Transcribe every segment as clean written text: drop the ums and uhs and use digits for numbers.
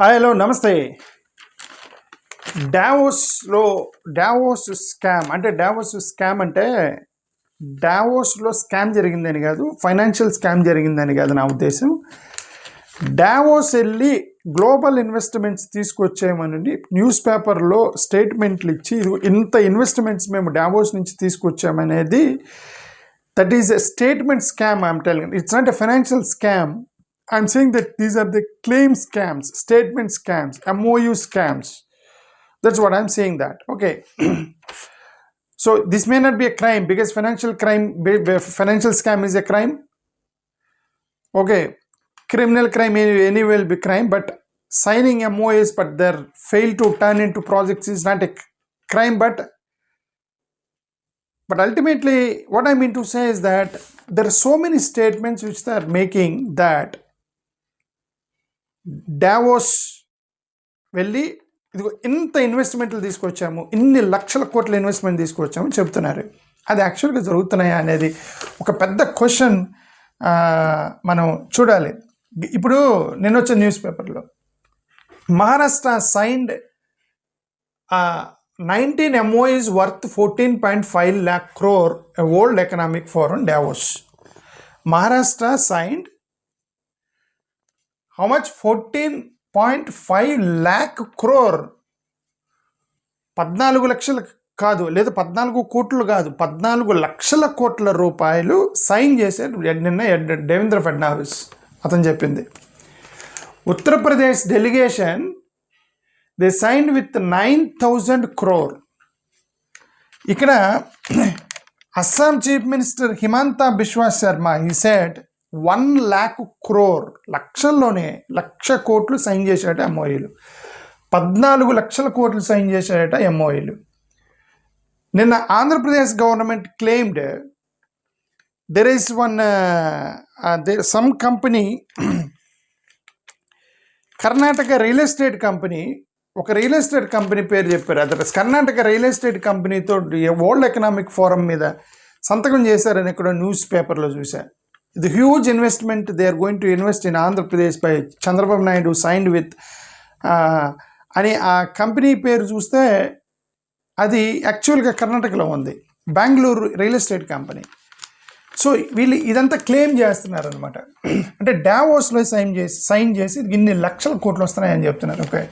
Hello నమస్తే. డావోస్లో Davos scam అంటే డావోస్లో scam జరిగిందని కాదు, ఫైనాన్షియల్ స్కామ్ జరిగిందని కాదు నా ఉద్దేశం. డావోస్ వెళ్ళి గ్లోబల్ ఇన్వెస్ట్మెంట్స్ తీసుకొచ్చామని న్యూస్ పేపర్లో స్టేట్మెంట్లు ఇచ్చి ఇంత ఇన్వెస్ట్మెంట్స్ మేము డావోస్ నుంచి తీసుకొచ్చామనేది that is a statement scam. I'm telling it's not a financial scam. I'm saying that these are the claim scams, statement scams, MOU scams. That's what I'm saying that. Okay. So this may not be a crime because financial scam is a crime. Okay. Criminal crime anyway will be crime, but signing MOUs but their fail to turn into projects is not a crime. But ultimately what I mean to say is that there are so many statements which they are making that Davos వెళ్ళి ఇదిగో ఇంత ఇన్వెస్ట్మెంట్లు తీసుకొచ్చాము, ఇన్ని లక్షల కోట్ల investment తీసుకొచ్చాము చెప్తున్నారు. అది యాక్చువల్గా జరుగుతున్నాయా అనేది ఒక పెద్ద క్వశ్చన్ మనం చూడాలి. ఇప్పుడు నేను వచ్చిన న్యూస్ పేపర్లో Maharashtra signed 19 MOUs worth 14.5 lakh crore World Economic Forum Davos. Maharashtra signed how much? 14.5 lakh crore. 14 లక్షలు కాదు, లేదా 14 కోట్లు కాదు, 14 లక్షల కోట్ల రూపాయలు సైన్ చేశారు నిన్న దేవేంద్ర ఫడ్నవీస్. అతను చెప్పింది Uttar Pradesh delegation they signed with 9,000 crore. ఇక్కడ Assam chief minister Himanta Biswa Sharma he said 1 lakh crore, లక్షల్లోనే 1,00,000 కోట్లు సైన్ చేశాడట ఎంఓఈలు. 14 లక్షల కోట్లు సైన్ చేశాడట ఎంఓఈలు. నిన్న Andhra Pradesh government claimed there is some company, Karnataka real estate company, ఒక రియల్ ఎస్టేట్ కంపెనీ పేరు చెప్పారు. అదే కర్ణాటక రియల్ ఎస్టేట్ కంపెనీతో వరల్డ్ ఎకనామిక్ ఫోరం మీద సంతకం చేశారని ఇక్కడ న్యూస్ పేపర్లో చూశారు. The huge investment they are going to invest in Andhra Pradesh by Chandrababu Naidu signed with అని ఆ కంపెనీ పేరు చూస్తే అది యాక్చువల్గా కర్ణాటకలో ఉంది, Bengaluru real estate company. So వీళ్ళు ఇదంతా క్లెయిమ్ చేస్తున్నారు అనమాట. అంటే డావోస్లో సైన్ చేసి ఇన్ని లక్షల కోట్లు వస్తున్నాయని చెప్తున్నారు. ఓకే,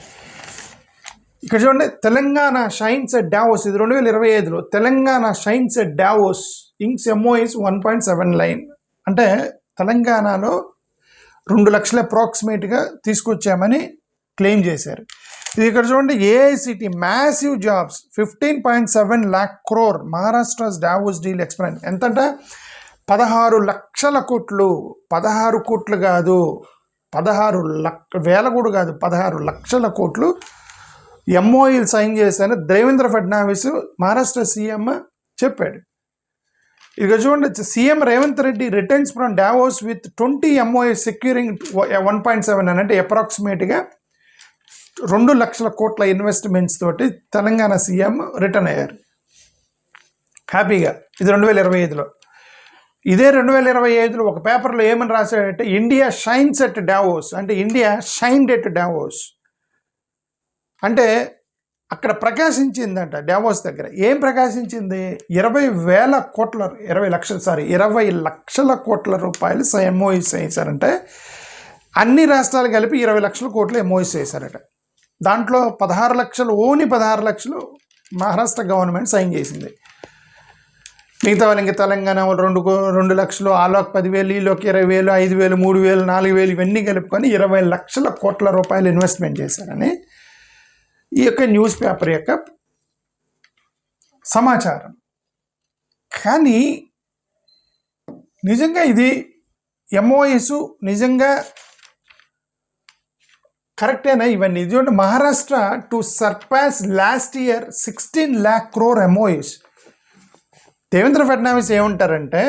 ఇక్కడ చూడండి, తెలంగాణ షైన్స్ ఎట్ డావోస్. ఇది 2025లో Telangana shines at Davos inks MOUs 1.7 లైన్. అంటే తెలంగాణలో 2 లక్షల అప్రాక్సిమేట్గా తీసుకొచ్చామని క్లెయిమ్ చేశారు. ఇది ఇక్కడ చూడండి, AICTE massive jobs 15.7 lakh crore మహారాష్ట్రస్ డావోస్ డీల్ ఎక్స్ప్లెయిన్. ఎంతంటే 16 లక్షల కోట్లు. 16 కోట్లు కాదు, 16,000 కూడా కాదు, 16 లక్షల కోట్లు MOUలు సైన్ చేశాను దేవేంద్ర ఫడ్నవీస్ మహారాష్ట్ర సీఎం చెప్పాడు. ఇక చూడండి, CM Revanth Reddy returns from Davos with 20 MOUs securing 1.7 అని, అంటే అప్రాక్సిమేట్గా 2 లక్షల కోట్ల ఇన్వెస్ట్మెంట్స్ తోటి తెలంగాణ సీఎం రిటర్న్ అయ్యారు హ్యాపీగా. ఇది 2025లో. ఇదే 2025లో ఒక పేపర్లో ఏమని రాశాడంటే ఇండియా షైన్స్ ఎట్ డావోస్, అంటే ఇండియా షైన్డ్ ఎట్ డావోస్, అంటే అక్కడ ప్రకాశించిందంట డావోస్ దగ్గర. ఏం ప్రకాశించింది? 20 లక్షల కోట్ల రూపాయలు MOUs వేశారంటే అన్ని రాష్ట్రాలు కలిపి 20 లక్షల కోట్లు MOUs వేశారట. దాంట్లో 16 లక్షలు, ఓన్లీ 16 లక్షలు మహారాష్ట్ర గవర్నమెంట్ సైన్ చేసింది. మిగతా వాళ్ళు ఇంకా తెలంగాణ 2 లక్షలు, ఆలోకి 10,000, ఈలోకి 20,000, 5,000, 3,000, 4,000 ఇవన్నీ కలుపుకొని 20 లక్షల కోట్ల రూపాయలు ఇన్వెస్ట్మెంట్ చేశారని ఈ యొక్క న్యూస్ పేపర్ యొక్క సమాచారం. కానీ నిజంగా ఇది MOUs నిజంగా కరెక్టేనా ఇవన్నీ? ఇది Maharashtra to surpass last year 16 lakh crore MOUs. Devendra Fadnavis ఏమంటారంటే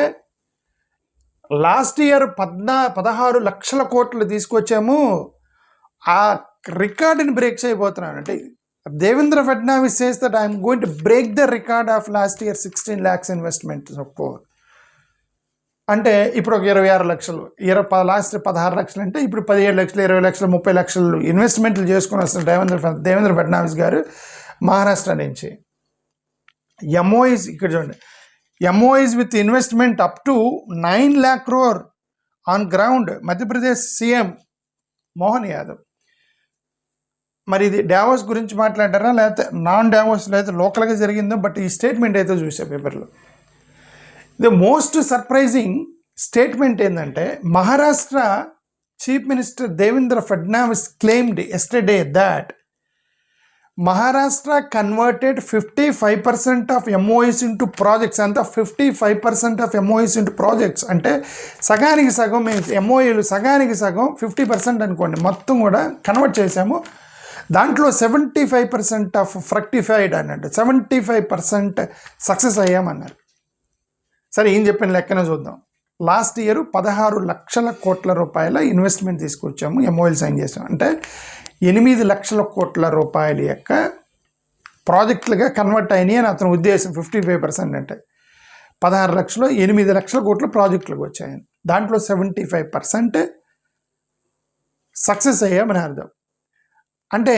లాస్ట్ ఇయర్ 16 లక్షల కోట్లు తీసుకొచ్చాము, ఆ రికార్డుని బ్రేక్ చేయబోతున్నాను అంటే Devendra Fadnavis says that I'm going to break the record of last year 16 lakhs investment. అంటే ఇప్పుడు ఒక 26 లక్షలు, లాస్ట్ 16 లక్షలు అంటే ఇప్పుడు 17 లక్షలు, 20 లక్షలు, 30 లక్షలు ఇన్వెస్ట్మెంట్లు చేసుకుని వస్తారు దేవేంద్ర ఫడ్నవీస్ గారు మహారాష్ట్ర నుంచి. ఎంఓఈస్ ఇక్కడ చూడండి, MOEs with investment up to 9 lakh crore on ground, Madhya Pradesh CM Mohan Yadav. మరి ఇది డావోస్ గురించి మాట్లాడారా లేకపోతే నాన్ డావోస్ లేకపోతే లోకల్గా జరిగిందో, బట్ ఈ స్టేట్మెంట్ అయితే చూసే పేపర్లో. ద మోస్ట్ సర్ప్రైజింగ్ స్టేట్మెంట్ ఏంటంటే, Maharashtra chief minister Devendra Fadnavis claimed yesterday that Maharashtra converted 55% of MOUs into projects. అంతా 55% of MOUs into projects అంటే సగానికి సగం మీన్స్ MOUలు సగానికి సగం 50% అనుకోండి, మొత్తం కూడా కన్వర్ట్ చేసాము. దాంట్లో 75% ఆఫ్ ఫ్రక్టిఫైడ్ అన్నట్టు, 75% సక్సెస్ అయ్యామన్నారు. సరే, ఏం చెప్పిన లెక్కన చూద్దాం. లాస్ట్ ఇయర్ 16 లక్షల కోట్ల రూపాయల ఇన్వెస్ట్మెంట్ తీసుకొచ్చాము, MOUలు సైన్ చేసాము. అంటే 8 లక్షల కోట్ల రూపాయల యొక్క ప్రాజెక్టులుగా కన్వర్ట్ అయినాయి అని అతని ఉద్దేశం. 55% అంటే 16 లక్షలు 8 లక్షల కోట్ల ప్రాజెక్టులకు వచ్చాయని, దాంట్లో 75% సక్సెస్ అయ్యామని అర్థం. అంటే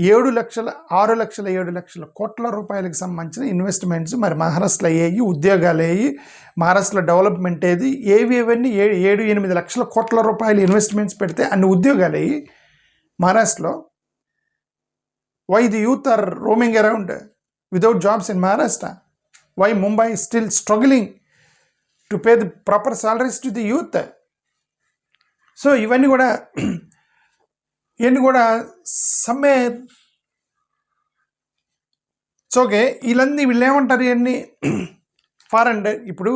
6 లక్షల 7 లక్షల కోట్ల రూపాయలకు సంబంధించిన ఇన్వెస్ట్మెంట్స్ మరి మహారాష్ట్రలో అయ్యాయి, ఉద్యోగాలు అయ్యి, మహారాష్ట్రలో డెవలప్మెంట్ ఏది ఏవన్నీ 7-8 లక్షల కోట్ల రూపాయలు ఇన్వెస్ట్మెంట్స్ పెడితే అన్ని ఉద్యోగాలు అయ్యి మహారాష్ట్రలో. Why the youth are roaming around without jobs in Maharashtra? Why Mumbai still struggling to pay the proper salaries to the youth? So ఇవన్నీ కూడా సమ్మె. సో ఓకే, వీళ్ళు ఏమంటారు ఇవన్నీ ఫారెన్. ఇప్పుడు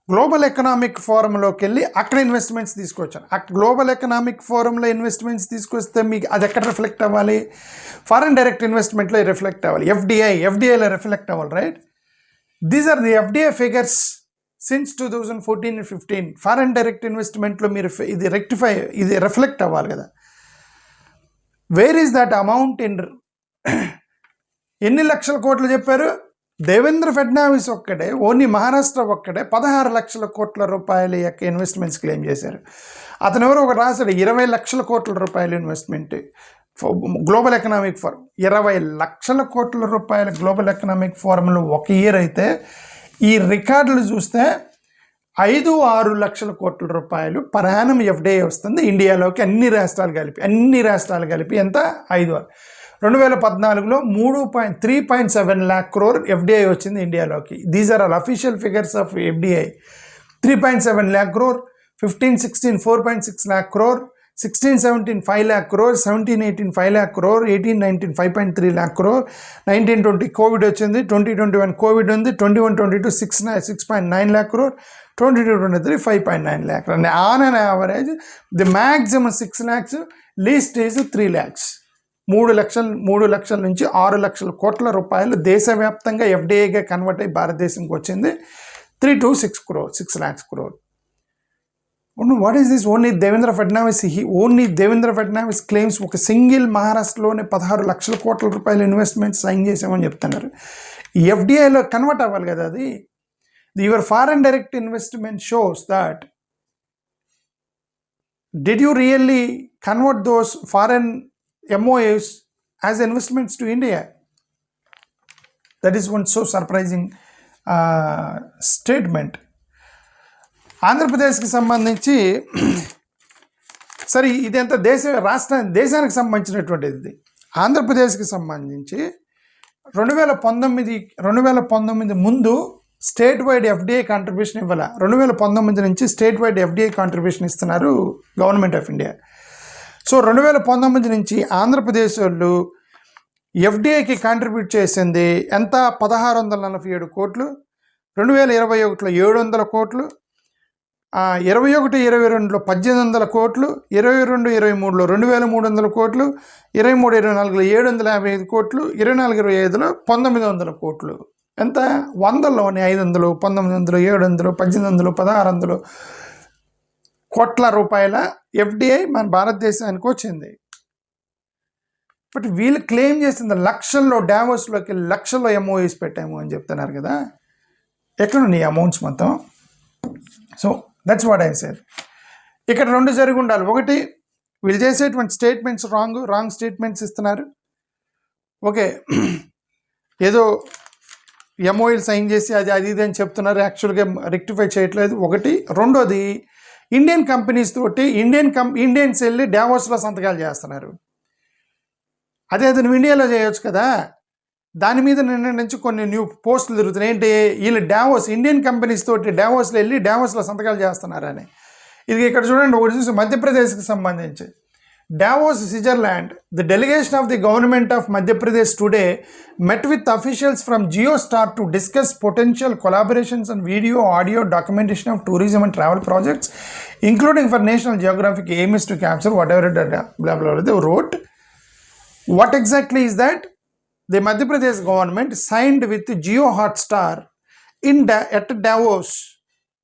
గ్లోబల్ ఎకనామిక్ ఫోరంలోకి వెళ్ళి అక్కడ ఇన్వెస్ట్మెంట్స్ తీసుకొచ్చాను. గ్లోబల్ ఎకనామిక్ ఫోరంలో ఇన్వెస్ట్మెంట్స్ తీసుకొస్తే మీకు అది ఎక్కడ రిఫ్లెక్ట్ అవ్వాలి? ఫారెన్ డైరెక్ట్ ఇన్వెస్ట్మెంట్లో రిఫ్లెక్ట్ అవ్వాలి, ఎఫ్డిఐలో రిఫ్లెక్ట్ అవ్వాలి, right? These are the FDI figures since 2014-15. Foreign direct ఇన్వెస్ట్మెంట్లో మీరు ఇది రిఫ్లెక్ట్ అవ్వాలి కదా. Where is that amount in? ఎన్ని లక్షల కోట్లు చెప్పారు? దేవేంద్ర ఫడ్నవీస్ ఒక్కడే, ఓన్లీ మహారాష్ట్ర ఒక్కడే 16 లక్షల కోట్ల రూపాయల యొక్క ఇన్వెస్ట్మెంట్స్ క్లెయిమ్ చేశారు. అతను ఎవరో ఒక రాశాడు 20 లక్షల కోట్ల రూపాయల ఇన్వెస్ట్మెంట్ గ్లోబల్ ఎకనామిక్ ఫోరం. 20 లక్షల కోట్ల రూపాయల గ్లోబల్ ఎకనామిక్ ఫోరంలో ఒక ఇయర్ అయితే, ఈ రికార్డులు చూస్తే 5-6 లక్షల కోట్ల రూపాయలు పర్ యానం ఎఫ్డిఐ వస్తుంది ఇండియాలోకి, అన్ని రాష్ట్రాలు కలిపి ఎంత? 5. 2014లో 3.7 lakh crore ఎఫ్డిఐ వచ్చింది ఇండియాలోకి. These are all official figures of FDI. 3.7 lakh crore, 15-16 4.6 lakh crore, 16-17 5 lakh crore, 17-18 5 lakh crore, 18-19 5.3 lakh crore, 19-20 Covid వచ్చింది, 20-21 కోవిడ్ ఉంది, 21-22 6.9 lakh crore, 22-23 5.9 lakh crore. On an average the maximum 6 lakhs, least is 3 lakhs. 3 లక్షల నుంచి 6 లక్షల కోట్ల రూపాయలు దేశవ్యాప్తంగా ఎఫ్డిఐగా convert అయ్యి భారతదేశంకి వచ్చింది. 6 lakhs crore. What is this? Only Devendra Fadnavis claims ఒక సింగిల్ మహారాష్ట్రలోనే 16 లక్షల కోట్ల రూపాయల ఇన్వెస్ట్మెంట్ సైన్ చేసామని చెప్తున్నారు. ఎఫ్డిఐలో కన్వర్ట్ అవ్వాలి కదా అది. Your foreign direct investment shows that did you really convert those foreign MOUs as investments to India? That is one so surprising statement. ఆంధ్రప్రదేశ్కి సంబంధించి సరే, ఇదంతా దేశానికి సంబంధించినటువంటిది. ఆంధ్రప్రదేశ్కి సంబంధించి 2019 ముందు స్టేట్ వైడ్ ఎఫ్డిఐ కాంట్రిబ్యూషన్ ఇవ్వాల. 2019 నుంచి స్టేట్ వైడ్ ఎఫ్డిఐ కాంట్రిబ్యూషన్ ఇస్తున్నారు గవర్నమెంట్ ఆఫ్ ఇండియా. సో 2019 నుంచి ఆంధ్రప్రదేశ్ వాళ్ళు ఎఫ్డిఐకి కాంట్రిబ్యూట్ చేసింది ఎంత? 1647 కోట్లు. 2021లో 700 కోట్లు, 21-22లో 1800 కోట్లు, 22-23లో 2300 కోట్లు, 23-24లో 755 కోట్లు, 24-25లో 1900 కోట్లు. ఎంత? 100లోని 500, 1900, 700, 1800, 1600 కోట్ల రూపాయల ఎఫ్డిఐ మన భారతదేశానికి వచ్చింది. బట్ వీళ్ళు క్లెయిమ్ చేసింది లక్షల్లో, డావోస్లోకి లక్షల్లో MOUs పెట్టాము అని చెప్తున్నారు కదా. ఎక్కడ ఉన్నాయి అమౌంట్స్ మొత్తం? So that's what I said. ఇక్కడ రెండు జరిగి ఉండాలి. ఒకటి, వీళ్ళు చేసేటువంటి స్టేట్మెంట్స్ రాంగ్ స్టేట్మెంట్స్ ఇస్తున్నారు. ఓకే, ఏదో ఎంఓఎల్ సైన్ చేసి అది ఇది అని చెప్తున్నారు, యాక్చువల్గా రెక్టిఫై చేయట్లేదు. ఒకటి. రెండోది, ఇండియన్ కంపెనీస్ తోటి ఇండియన్స్ వెళ్ళి డావోస్లో సంతకాలు చేస్తున్నారు. అదే నువ్వు ఇండియాలో చేయొచ్చు కదా. దాని మీద నిన్న నుంచి కొన్ని పోస్టులు తిరుగుతున్నాయి. ఏంటి, వీళ్ళు ఇండియన్ కంపెనీస్ తోటి డావోస్లో వెళ్ళి డావోస్లో సంతకాలు చేస్తున్నారని. ఇది ఇక్కడ చూడండి, ఒకటి చూసి మధ్యప్రదేశ్కి సంబంధించి Davos, Switzerland. The delegation of the government of Madhya Pradesh today met with officials from JioStar to discuss potential collaborations on video, audio, documentation of tourism and travel projects, including for National Geographic aim is to capture whatever blah blah blah they wrote. What exactly is that? The Madhya Pradesh government signed with JioHotstar at Davos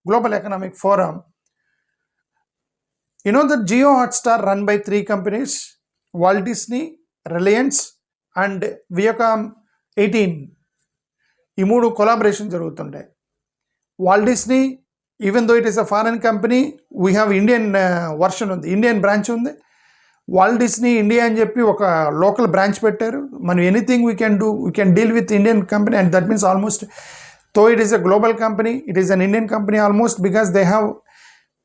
Global Economic Forum. You know that JioHotstar run by 3 companies, Walt Disney, Reliance and Viacom 18. ఈ 3 collaboration జరుగుతుంటాయి. Walt Disney, even though it is a foreign company, we have Indian version ఉంది, Indian branch ఉంది. Walt Disney India అని చెప్పి ఒక local branch పెట్టారు. మనం anything we can deal with Indian company, and that means almost though it is a global company, it is an Indian company almost, because they have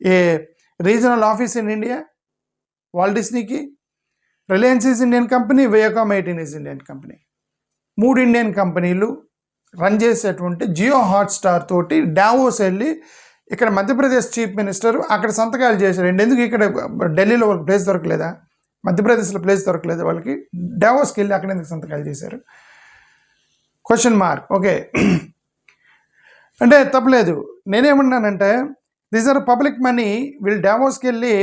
a regional office in India. Walt డిస్నీకి Reliance is Indian company, Viacom 18 is Indian company. 3 Indian కంపెనీలు run చేసేటువంటి JioHotstar తోటి Davos వెళ్ళి ఇక్కడ Madhya Pradesh chief minister అక్కడ సంతకాలు చేశారు. ఎందుకు ఇక్కడ ఢిల్లీలో వాళ్ళకి ప్లేస్ దొరకలేదా, మధ్యప్రదేశ్లో ప్లేస్ దొరకలేదా వాళ్ళకి, డావోస్కి వెళ్ళి అక్కడ ఎందుకు సంతకాలు చేశారు? Question mark. ఓకే, అంటే తప్పలేదు. నేనేమన్నానంటే, దీస్ ఆర్ పబ్లిక్ మనీ. వీళ్ళు డావోస్కి వెళ్ళి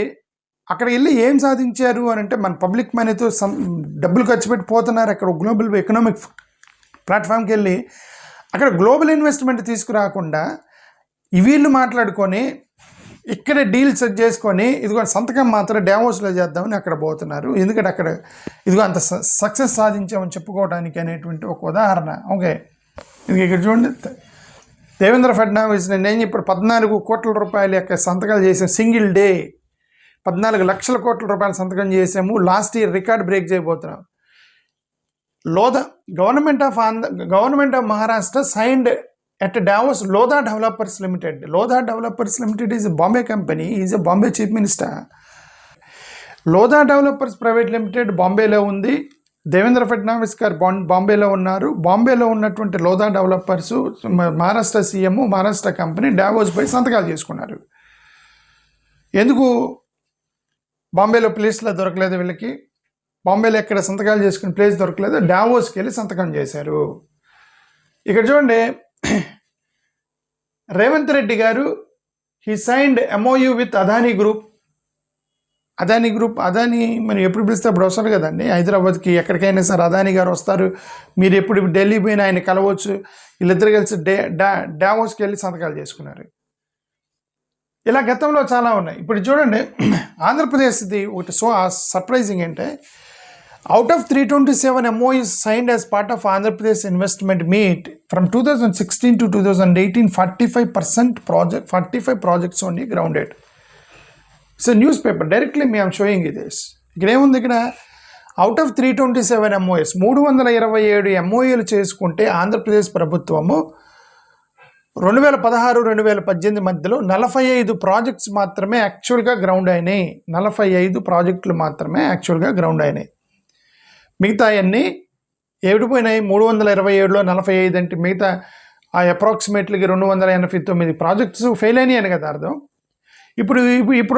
అక్కడ వెళ్ళి ఏం సాధించారు అని అంటే, మన పబ్లిక్ మనీతో డబ్బులు ఖర్చు పెట్టి పోతున్నారు. అక్కడ గ్లోబల్ ఎకనామిక్ ప్లాట్ఫామ్కి వెళ్ళి అక్కడ గ్లోబల్ ఇన్వెస్ట్మెంట్ తీసుకురాకుండా వీళ్ళు మాట్లాడుకొని ఇక్కడ డీల్ సెట్ చేసుకొని ఇదిగో సంతకం మాత్రం డావోస్లో చేద్దామని అక్కడ పోతున్నారు. ఎందుకంటే అక్కడ ఇదిగో అంత సక్సెస్ సాధించామని చెప్పుకోవడానికి అనేటువంటి ఒక ఉదాహరణ. ఓకే, ఇది ఇక్కడ చూడండి, దేవేంద్ర ఫడ్నవీస్ నేను ఇప్పుడు 14 కోట్ల రూపాయల యొక్క సంతకాలు చేసాం. సింగిల్ డే 14 లక్షల కోట్ల రూపాయల సంతకం చేసాము. లాస్ట్ ఇయర్ రికార్డ్ బ్రేక్ చేయబోతున్నాం. Government of Maharashtra signed at Davos Lodha Developers Limited. Lodha Developers Limited is a Bombay company. He is a Bombay Chief Minister. Lodha Developers Private Limited బాంబేలో ఉంది. దేవేంద్ర ఫడ్నవీస్ గారు బాంబేలో ఉన్నారు. బాంబేలో ఉన్నటువంటి Lodha developers Maharashtra CM, Maharashtra company డావోస్పై సంతకాలు చేసుకున్నారు. ఎందుకు బాంబేలో ప్లేస్లో దొరకలేదు వీళ్ళకి, బాంబేలో ఎక్కడ సంతకాలు చేసుకునే ప్లేస్ దొరకలేదు, డావోస్కి వెళ్ళి సంతకం చేశారు. ఇక్కడ చూడండి, రేవంత్ రెడ్డి గారు he signed MOU with Adani group. Adani మనం ఎప్పుడు పిలిస్తే అప్పుడు వస్తారు కదండి హైదరాబాద్కి, ఎక్కడికైనా సరే అదానీ గారు వస్తారు. మీరు ఎప్పుడు ఢిల్లీ పోయినా ఆయన కలవచ్చు. వీళ్ళిద్దరు కలిసి డావోస్కి వెళ్ళి సంతకాలు చేసుకున్నారు. ఇలా గతంలో చాలా ఉన్నాయి. ఇప్పుడు చూడండి, ఆంధ్రప్రదేశ్ది ఒకటి సర్ప్రైజింగ్ అంటే, out of 327 MOUs signed as part of Andhra Pradesh investment meet from 2016 to 2018, 45 projects only grounded. It's a newspaper. Directly me I'm showing you this. ఇక్కడ ఏముంది, ఇక్కడ అవుట్ ఆఫ్ 327 MOUs 327 MOUలు చేసుకుంటే ఆంధ్రప్రదేశ్ ప్రభుత్వము 2016-2018 మధ్యలో 45 ప్రాజెక్ట్స్ మాత్రమే యాక్చువల్గా గ్రౌండ్ అయినాయి. 45 ప్రాజెక్టులు మాత్రమే యాక్చువల్గా గ్రౌండ్ అయినాయి. మిగతా అన్నీ ఏడిపోయినాయి. 327లో 45 అంటే మిగతా ఆ అప్రాక్సిమేట్లీగా 289 ప్రాజెక్ట్స్ ఫెయిల్ అయినాయి అని కదా అర్థం. ఇప్పుడు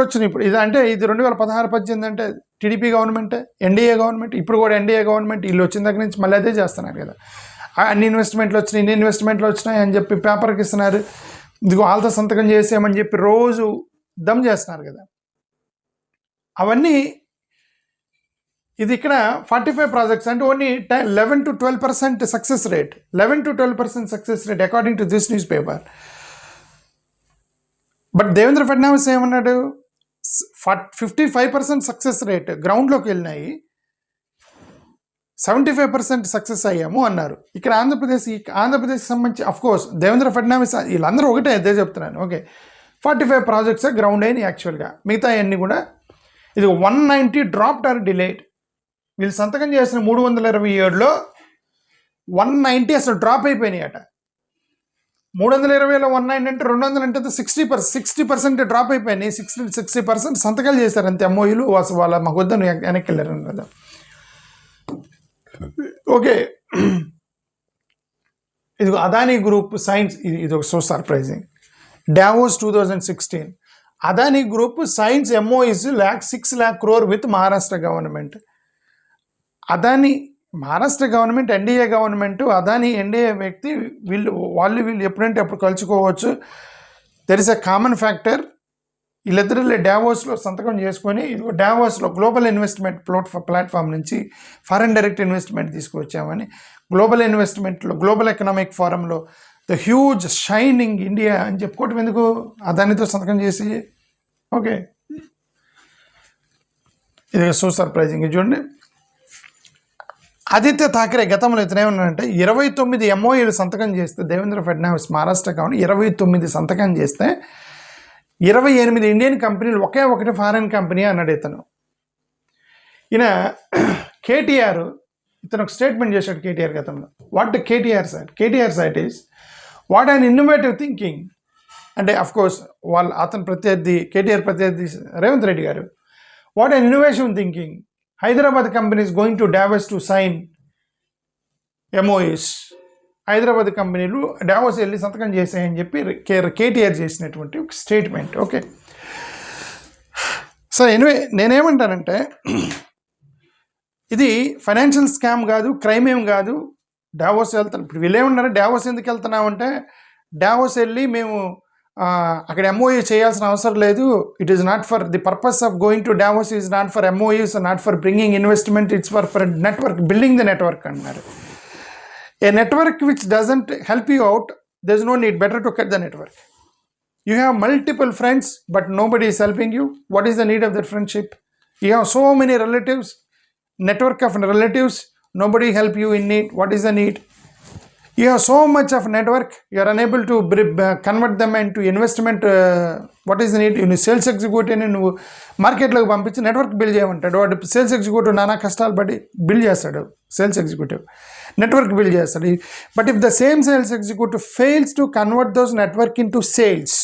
వచ్చినాయి. ఇప్పుడు ఇది అంటే ఇది 2016-18 అంటే టీడీపీ గవర్నమెంట్, ఎన్డీఏ గవర్నమెంట్. ఇప్పుడు కూడా ఎన్డీఏ గవర్నమెంట్. వీళ్ళు వచ్చిన దగ్గర నుంచి మళ్ళీ అదే చేస్తున్నారు కదా. అన్ని ఇన్వెస్ట్మెంట్లు వచ్చినాయి అని చెప్పి పేపర్కి ఇస్తున్నారు. ఇదిగో వాళ్ళతో సంతకం చేసామని చెప్పి రోజు దమ్ చేస్తున్నారు కదా. అవన్నీ ఇది ఇక్కడ 45 ప్రాజెక్ట్స్ అంటే only 11 to 12% success rate. 11 to 12% success rate according to this news paper. But Devendra Fadnavis ఏమన్నాడు, 55% సక్సెస్ రేట్ గ్రౌండ్లోకి వెళ్ళినాయి, 75% సక్సెస్ అయ్యాము అన్నారు. ఇక్కడ ఆంధ్రప్రదేశ్ సంబంధించి అఫ్కోర్స్ దేవేంద్ర ఫడ్నవీస్ వీళ్ళందరూ ఒకటే అదే చెప్తున్నాను. ఓకే, 45 ప్రాజెక్ట్స్ గ్రౌండ్ అయినాయి యాక్చువల్గా, మిగతా అన్నీ కూడా. ఇది 190 డ్రాప్డ్ ఆర్ డిలేడ్. వీళ్ళు సంతకం చేసిన 327లో 190 అసలు డ్రాప్ అయిపోయినాయి అట. 320లో 190 అంటే 200 అంటే 60% డ్రాప్ అయిపోయినాయి. 60% సంతకాలు చేశారు అంతే. ఎంఓయూలు వాళ్ళ మాకు వద్దని వెనక్కి వెళ్ళారు కదా. ఓకే, ఇది అదానీ గ్రూప్ సైన్స్, ఇది ఒక so surprising. Davos 2016, Adani group signs MOUs 6 lakh crore with Maharashtra government. Adani Maharashtra government, NDA government, Adani NDA వ్యక్తి, వీళ్ళు ఎప్పుడంటే అప్పుడు కలుసుకోవచ్చు. There is a common factor. వీళ్ళిద్దరు డావోస్లో సంతకం చేసుకొని, ఇది డావోస్లో గ్లోబల్ ఇన్వెస్ట్మెంట్ ప్లాట్ఫామ్ నుంచి ఫారెన్ డైరెక్ట్ ఇన్వెస్ట్మెంట్ తీసుకొచ్చామని, గ్లోబల్ ఇన్వెస్ట్మెంట్లో గ్లోబల్ ఎకనామిక్ ఫోరంలో ద హ్యూజ్ షైనింగ్ ఇండియా అని చెప్పుకోవటం ఎందుకు, అదానితో సంతకం చేసి. ఓకే, ఇది సో సర్ప్రైజింగ్. చూడండి, ఆదిత్య థాకరే గతంలో ఇతను ఏమన్నాడంటే 29 ఎంఓఏలు సంతకం చేస్తే, దేవేంద్ర ఫడ్నవీస్ మహారాష్ట్ర గవర్నమెంట్ 29 సంతకం చేస్తే 28 ఇండియన్ కంపెనీలు, ఒకే ఒకటి ఫారెన్ కంపెనీ అన్నాడు ఇతను. ఈయన కేటీఆర్, ఇతను ఒక స్టేట్మెంట్ చేశాడు కేటీఆర్ గతంలో. What KTR said is what and innovative thinking అంటే, అఫ్కోర్స్ అతని ప్రత్యర్థి, కేటీఆర్ ప్రత్యర్థి Revanth Reddy garu. What and innovation thinking, Hyderabad companies going to Davos to sign MoUs. Hyderabad కంపెనీలు డావోస్ వెళ్ళి సంతకం చేసాయని చెప్పి కేటీఆర్ చేసినటువంటి ఒక స్టేట్మెంట్. ఓకే, సో ఎనివే నేనేమంటానంటే, ఇది ఫైనాన్షియల్ స్కామ్ కాదు, క్రైమ్ ఏం కాదు. డావోస్ వెళ్తాను, ఇప్పుడు వీళ్ళేమన్నారు, డావోస్ ఎందుకు వెళ్తున్నామంటే, డావోస్ వెళ్ళి మేము అక్కడ ఎంఓయూ చేయాల్సిన అవసరం లేదు. It is not for the purpose of going to Davos is not for MoUs, not for bringing investment, it's for network, building the network అన్నారు. A network which doesn't help you out, there's no need, better to cut the network. You have multiple friends, but nobody is helping you. What is the need of that friendship? You have so many relatives, network of relatives, nobody help you in need. What is the need? You have so much of network, you are unable to convert them into investment. What is the need? You sales executive నువ్వు మార్కెట్లోకి పంపించి network build చేయమంటాడు. వాడు sales executive నానా కష్టాలు పడి build చేస్తాడు. Sales executive network build చేస్తాడు. But if the same sales executive fails to convert those network in to sales,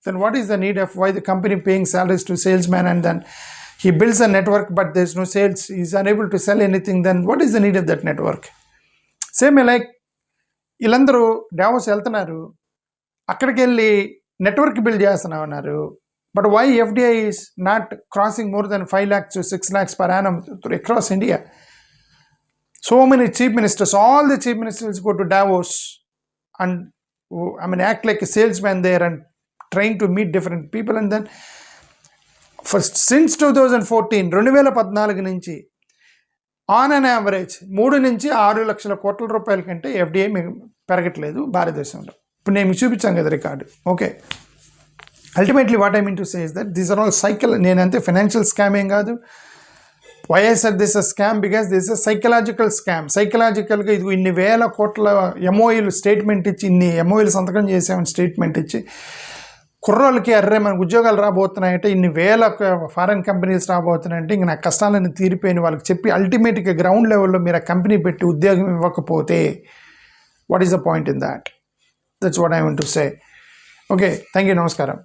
then what is the need of why the company paying salaries to salesman and then he builds a network but there is no sales, he is unable to sell anything, then what is the need of that network? Same like వీళ్ళందరూ డావోస్ వెళ్తున్నారు, అక్కడికి వెళ్ళి network build చేస్తున్నావు అన్నారు. But why FDI is not crossing more than 5 lakhs to 6 lakhs per annum across India? So many chief ministers, all the chief ministers go to Davos and act like a salesman there and trying to meet different people. And then since 2014, 2014 నుంచి on an average 3 నుంచి 6 లక్షల కోట్ల రూపాయల కంటే FDI పెరగట్లేదు భారతదేశంలో. ఇప్పుడు నేను చూపించాను కదా record. Okay, ultimately what I mean to say is that these are all cycle. నేనంతే ఫైనాన్షియల్ స్కామ్ ఏం కాదు. Why I said this a scam because this a psychological scam. సైకలాజికల్గా ఇది ఇన్ని వేల కోట్ల ఎంఓఈలు స్టేట్మెంట్ ఇచ్చి, ఇన్ని ఎంఓఈలు సంతకం చేసామని స్టేట్మెంట్ ఇచ్చి, కుర్రోళ్ళకి అర్రే మనకు ఉద్యోగాలు రాబోతున్నాయంటే, ఇన్ని వేల ఫారెన్ కంపెనీస్ రాబోతున్నాయంటే, ఇంక నా కష్టాలను తీరిపోయిన వాళ్ళకి చెప్పి అల్టిమేట్గా గ్రౌండ్ లెవెల్లో మీరు ఆ కంపెనీ పెట్టి ఉద్యోగం ఇవ్వకపోతే what is the point in that? That's what I want to say. Okay, thank you, నమస్కారం.